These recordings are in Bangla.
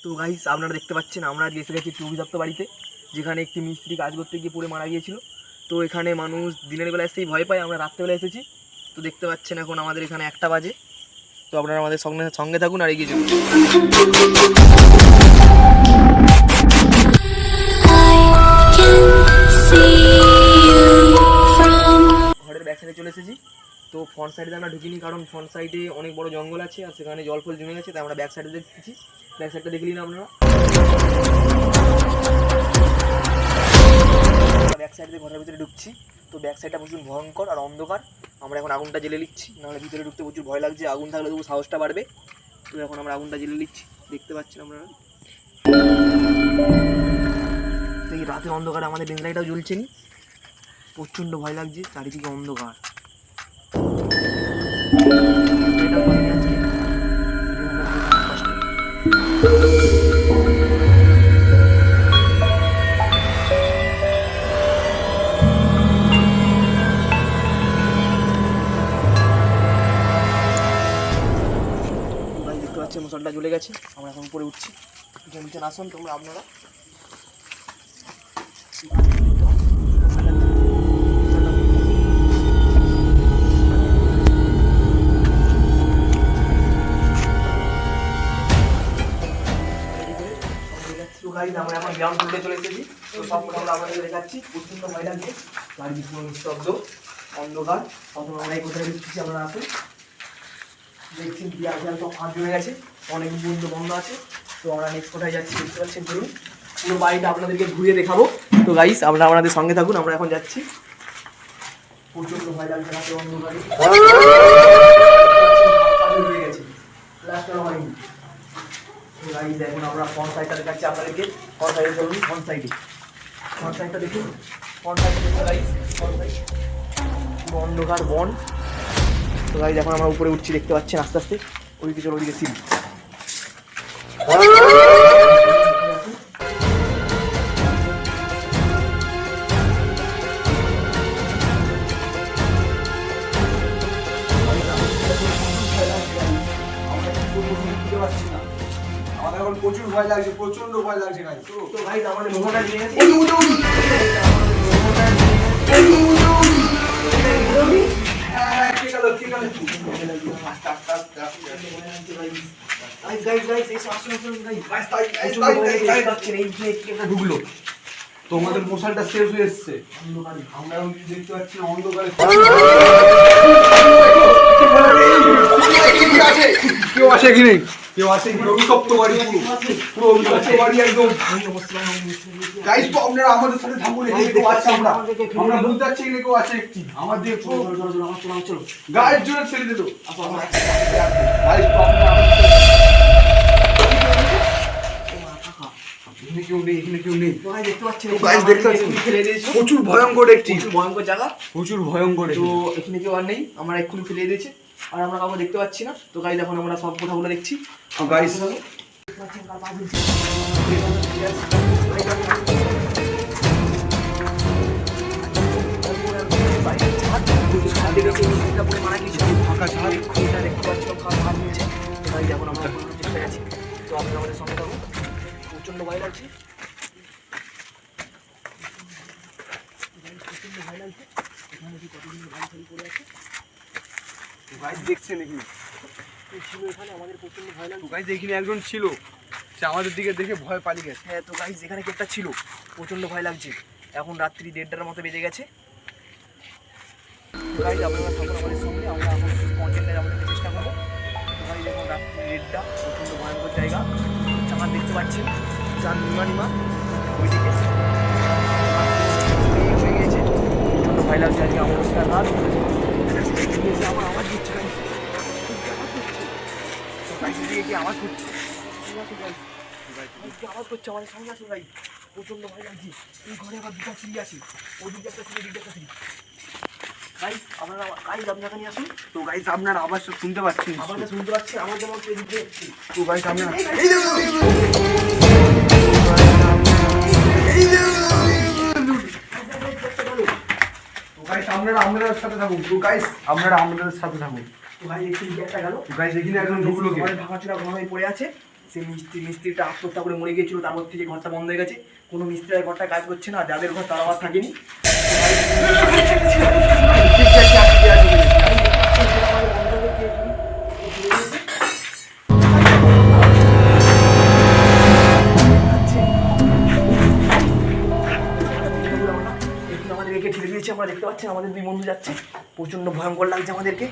তো গাইস আপনারা দেখতে পাচ্ছেন আমরা আজকে এসে গেছি একটি অভিশপ্ত বাড়িতে, যেখানে একটি মিস্ত্রি কাজ করতে গিয়ে পড়ে মারা গিয়েছিল। তো এখানে মানুষ দিনের বেলা এসেই ভয় পায়, আমরা রাত্রেবেলা এসেছি। তো দেখতে পাচ্ছেন এখন আমাদের এখানে 1টা বাজে। তো আপনারা আমাদের সঙ্গে থাকুন আর এগিয়ে চলুন। ঘরের ব্যাক সাইডে চলে এসেছি। তো ফ্রন্ট সাইডে আমরা ঢুকিনি, কারণ ফ্রন্ট সাইডে অনেক বড় জঙ্গল আছে আর সেখানে জল ফল জমে গেছে, তাই আমরা ব্যাক সাইডে দেখতেছি। ব্যাক সাইডটা দেখলি না আপনারা? ব্যাক সাইড দিয়ে ঘরের ভিতরে ঢুকছি। তো ব্যাক সাইডটা প্রচুর ভয়ঙ্কর আর অন্ধকার। আমরা এখন আগুনটা জ্বেলে নিচ্ছি, নাহলে ভিতরে ঢুকতে প্রচুর ভয় লাগছে। আগুন থাকলে তবু সাহসটা বাড়বে। তো এখন আমরা আগুনটা জ্বেলে নিচ্ছি, দেখতে পাচ্ছেন আপনারা। তো এই রাতের অন্ধকারে আমাদের বেঞ্চলাইটাও জ্বলছে নি, প্রচণ্ড ভয় লাগছে, চারিদিকে অন্ধকার। দেখতে পাচ্ছি মশালটা জ্বলে গেছে, আমরা এখন উপরে উঠছি। নিচে আসুন তোমরা আপনারা। আমরা এখন গ্রাউন্ড ফ্লোরে চলে এসেছি। তো সব কথা আমরা আপনাদের দেখাচ্ছি। প্রচণ্ড ভয় লাগছে, চারিদিকে কোনো নিস্তব্ধ অন্ধকার। প্রথমে আমরা এই কোথায় ঢুকছি, আমরা আসুন। দেখছেন কি আজকাল সব ফাঁক জমে গেছে, অনেক পর্যন্ত বন্ধ আছে। তো আমরা নেক্সট কোথায় যাচ্ছি দেখতে পাচ্ছেন, ধরুন পুরো বাড়িটা আপনাদেরকে ঘুরিয়ে দেখাবো। তো গাইস আপনারা আমাদের সঙ্গে থাকুন, আমরা এখন যাচ্ছি। প্রচণ্ড ভয় লাগছে রাতের অন্ধকারে, গেছে প্লাস্টার হয়নি। তো গাইস এখন আমরা ফ্রন্ট সাইডটা দেখাচ্ছি আপনাদেরকে। ফ্রন্ট সাইডে চলুন, ফ্রন্ট সাইডটা দেখুন। ফ্রন্ট সাইডে দেখুন গাইস, ফ্রন্ট সাইড পুরো অন্ধকার বন। তো গাইস এখন আমরা উপরে উঠছি, দেখতে পাচ্ছেন আস্তে আস্তে। ওইদিকে চলো, ওইদিকে সিঁড়ি। আমাদের এখন প্রচুর ভয় লাগছে, প্রচন্ড ভয় লাগছে গাইস। তো গাইস আমাদের মোবাইলটা নিয়ে গেছে। ঢুকলো তোমাদের মশালটা শেষ হয়ে এসছে। আমরা দেখতে পাচ্ছি অন্ধকারে কেউ আসে কি নেই, কেউ আসে কি? অভিশপ্ত বাড়ি, পুরো অভিশপ্ত বাড়ি একদম। গাইস তো আপনারা আমাদের সাথে থাকুন, কেউ আছে, আমরা বুঝতে পারছি এখানে কেউ আছে। একটি আমাদের চলো গায়ের জন্য ছেড়ে দিল। গাইস তো আপনারা কেউ নেই, এখানে কেউ নেই। দেখতে পাচ্ছেন প্রচুর ভয়ঙ্কর একটি ভয়ঙ্কর জায়গা, প্রচুর ভয়ঙ্কর। তো এখানে কেউ আর নেই, আমরা এক্ষুনি ফেলে দিয়েছি আর আমরা কাউকে দেখতে পাচ্ছি না। তো গাইস এখন আমরা সব কথাগুলো দেখছি। তো গাইস ফাঁকা ছাদ, এটা দেখতে পাচ্ছিলাম খাওয়া নিচ্ছে। তো গাইস এখন আমরা চেষ্টা গেছি। তো আপনি আমাদের সঙ্গে থাকুন, প্রচণ্ড ভয় লাগছে, প্রচণ্ড ভয় লাগছে। এখানে কি কতদিন গাড়ি ফাড়ি পড়ে আছে। তো গাইস দেখছেন এখানে ছিল, এখানে আমাদের প্রচণ্ড ভয় লাগছে। তো গাইস এখানে একজন ছিল, সে আমাদের দিকে দেখে ভয় পালিয়ে গেছে। হ্যাঁ, তো গাইস এখানে কি একটা ছিল, প্রচণ্ড ভয় লাগছে। এখন রাত্রি 1:30টার মতো বেজে গেছে। তো গাইস আপনারা থাকুন আমাদের সঙ্গে, আমরা এখন কন্টেন্টে আমাদের চেষ্টা করবো। তো গাইস এখন রাত্রি 1:30, প্রচণ্ড ভয়ঙ্কর জায়গা। চাঁদ দেখতে পাচ্ছেন, চাঁদ নিমা ওইদিকে হয়ে গিয়েছে। প্রচণ্ড ভয় লাগছে আজকে অমাবস্যার রাত। আমার আওয়াজ দিচ্ছে গাইস, এদিকে কি আওয়াজ করছে, আওয়াজ করছে আমাদের সঙ্গে আসুন গাইস। প্রচণ্ড ভয় লাগছে। এই ঘরে আবার 2টা সিঁড়ি আছে, ওদিকে একটা সিঁড়ি, দিকে একটা সিঁড়ি। গাইস আপনারা আপনাকে নিয়ে আসুন। তো গাইস আপনারা আওয়াজটা শুনতে পাচ্ছেন, আমাকে শুনতে পাচ্ছি, আমার যেমন এদিকে। তো গাইস আপনারা আমাদের সাথে থাকুন। তো গাইস আপনারা আমাদের সাথে থাকুন। তো ভাই একটু একটা গেল। তো গাইস এখানে একজন ঢুকলো, কে ভাঙাচোরা ঘর হয়ে পড়ে আছে। সেই মিস্ত্রিটা আত্মহত্যা করে মরে গিয়েছিল, তারপর থেকে ঘরটা বন্ধ হয়ে গেছে। কোনো মিস্ত্রি আর ঘরটা কাজ করছে না, যাদের ঘর তারা আর থাকেনি। আমাদের একে ঠেলে দিয়েছে, আমরা দেখতে পাচ্ছি আমাদের দুই বন্ধু যাচ্ছে, প্রচন্ড ভয়ঙ্কর লাগছে আমাদেরকে।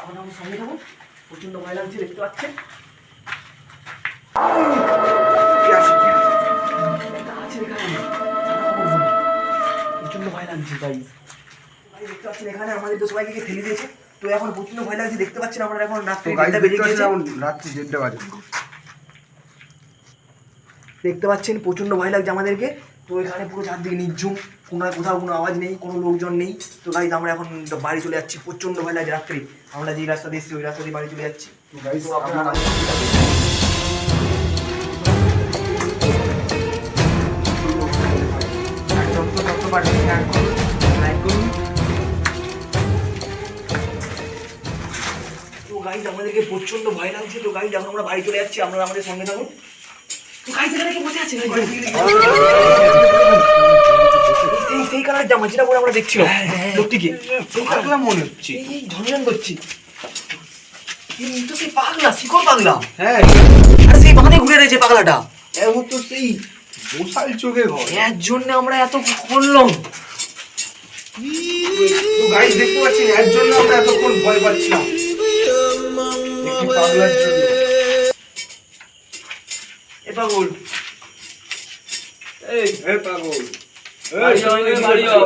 আমার সঙ্গে থাকুন, প্রচন্ড ভয় লাগছে দেখতে পাচ্ছেন। প্রচন্ড ভয় লাগছে ভাই, দেখতে পাচ্ছেন এখানে আমাদের তো সবাইকে ফেলে দিয়েছে। তো এখন প্রচন্ড ভয় লাগছে দেখতে পাচ্ছেন, আমরা এখন রাত্রি 1টা বেজে গেছে, রাত্রি 1টা বাজে দেখতে পাচ্ছেন প্রচন্ড ভয় লাগছে আমাদেরকে। তো এখানে পুরো চারদিকে নির্ঝুম, কোথাও কোনো আওয়াজ নেই, কোনো লোকজন নেই। তো গাইজ আমরা এখন বাড়ি চলে যাচ্ছি, প্রচন্ড ভয় লাগছে রাত্রি। আমরা যেই রাস্তা দিয়ে এসেছি ওই রাস্তা দিয়ে বাড়ি চলে যাচ্ছি। তো গাইস তো আপনারা তো গাইজ আমাদেরকে প্রচন্ড ভয় লাগছে। তো গাইজ এখন আমরা বাড়ি চলে যাচ্ছি, আপনারা আমাদের সঙ্গে থাকুন। তো গাইজ এখানে কি বসে আছে? সেই কালারের জামা যেটা পরে আমরা দেখছিলাম লোকটিকে, পাগলা মনে হচ্ছে। এই ঝনঝন করছি, কিন্তু সেই পাগলা, শিকড় পাগলা। হ্যাঁ, আরে সেই বাঁধে ঘুরে রয়েছে পাগলাটা। এখন তো সেই মশাল চোখে ঘর। এর জন্য আমরা এত করলাম। তো গাইস দেখতে পাচ্ছেন, এর জন্য আমরা এতক্ষণ ভয় পাচ্ছিলাম, একটি পাগলার জন্য। এ পাগল, এই পাগল, বাড়ি যাও, বাড়ি যাও।